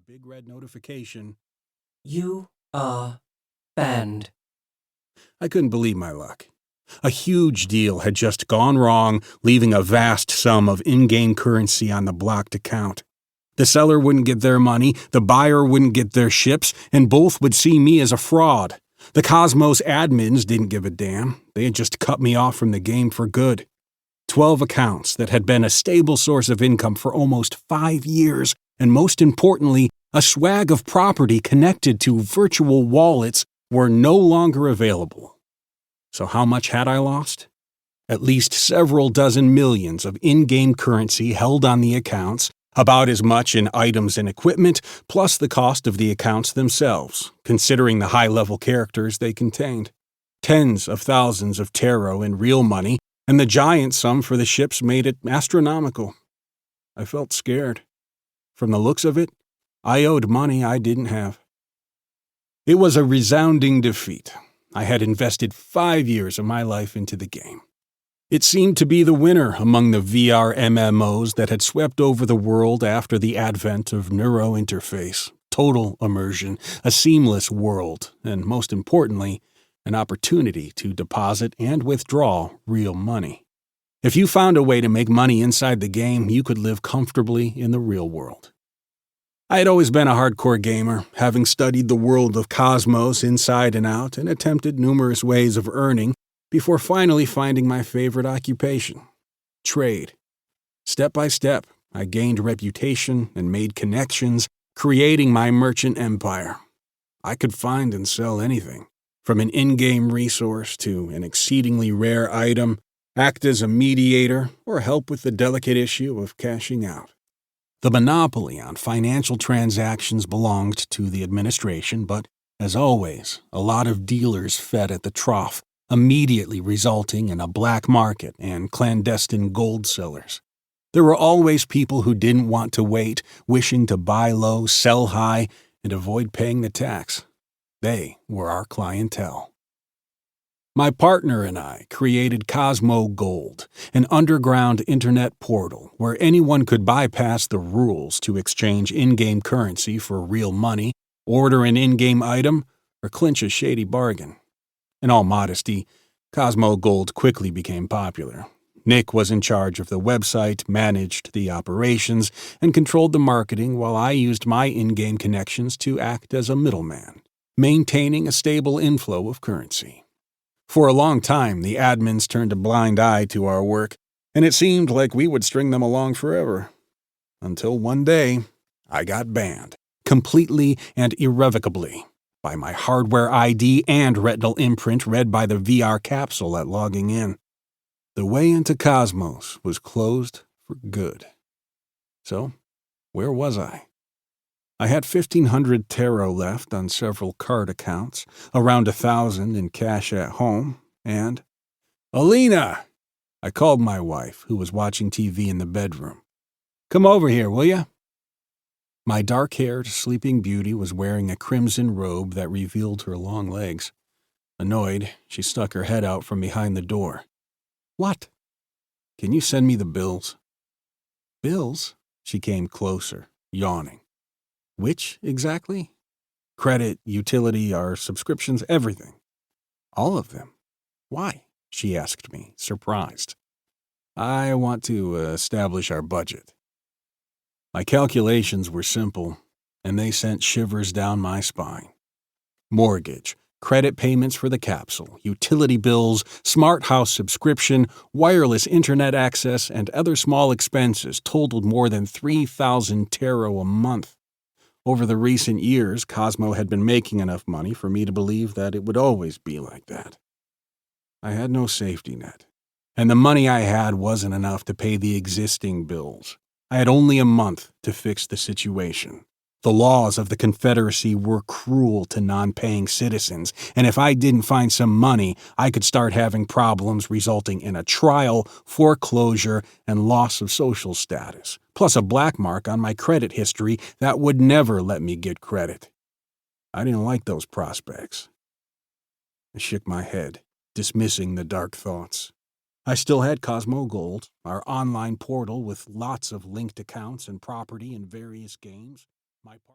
big red notification. You are banned. I couldn't believe my luck. A huge deal had just gone wrong, leaving a vast sum of in-game currency on the blocked account. The seller wouldn't get their money, the buyer wouldn't get their ships, and both would see me as a fraud. The Cosmos admins didn't give a damn. They had just cut me off from the game for good. 12 accounts that had been a stable source of income for almost 5 years, and most importantly, a swag of property connected to virtual wallets were no longer available. So how much had I lost? At least several dozen millions of in-game currency held on the accounts, about as much in items and equipment, plus the cost of the accounts themselves, considering the high-level characters they contained. Tens of thousands of taro in real money, and the giant sum for the ships made it astronomical. I felt scared. From the looks of it, I owed money I didn't have. It was a resounding defeat. I had invested 5 years of my life into the game. It seemed to be the winner among the VR MMOs that had swept over the world after the advent of neuro interface, total immersion, a seamless world, and most importantly, an opportunity to deposit and withdraw real money. If you found a way to make money inside the game, you could live comfortably in the real world. I had always been a hardcore gamer, having studied the world of Cosmos inside and out and attempted numerous ways of earning before finally finding my favorite occupation, trade. Step by step, I gained reputation and made connections, creating my merchant empire. I could find and sell anything, from an in-game resource to an exceedingly rare item, act as a mediator, or help with the delicate issue of cashing out. The monopoly on financial transactions belonged to the administration, but, as always, a lot of dealers fed at the trough, immediately resulting in a black market and clandestine gold sellers. There were always people who didn't want to wait, wishing to buy low, sell high, and avoid paying the tax. They were our clientele. My partner and I created Cosmo Gold, an underground internet portal where anyone could bypass the rules to exchange in-game currency for real money, order an in-game item, or clinch a shady bargain. In all modesty, Cosmo Gold quickly became popular. Nick was in charge of the website, managed the operations, and controlled the marketing while I used my in-game connections to act as a middleman, maintaining a stable inflow of currency. For a long time, the admins turned a blind eye to our work, and it seemed like we would string them along forever. Until one day, I got banned, completely and irrevocably, by my hardware ID and retinal imprint read by the VR capsule at logging in. The way into Cosmos was closed for good. So, where was I? I had 1,500 taro left on several card accounts, around 1,000 in cash at home, and... Alina! I called my wife, who was watching TV in the bedroom. Come over here, will ya? My dark-haired sleeping beauty was wearing a crimson robe that revealed her long legs. Annoyed, she stuck her head out from behind the door. What? Can you send me the bills? Bills? She came closer, yawning. Which, exactly? Credit, utility, our subscriptions, everything. All of them. Why? She asked me, surprised. I want to establish our budget. My calculations were simple, and they sent shivers down my spine. Mortgage, credit payments for the capsule, utility bills, smart house subscription, wireless internet access, and other small expenses totaled more than 3,000 taro a month. Over the recent years, Cosmo had been making enough money for me to believe that it would always be like that. I had no safety net, and the money I had wasn't enough to pay the existing bills. I had only a month to fix the situation. The laws of the Confederacy were cruel to non-paying citizens, and if I didn't find some money, I could start having problems resulting in a trial, foreclosure, and loss of social status, plus a black mark on my credit history that would never let me get credit. I didn't like those prospects. I shook my head, dismissing the dark thoughts. I still had Cosmo Gold, our online portal with lots of linked accounts and property in various games. My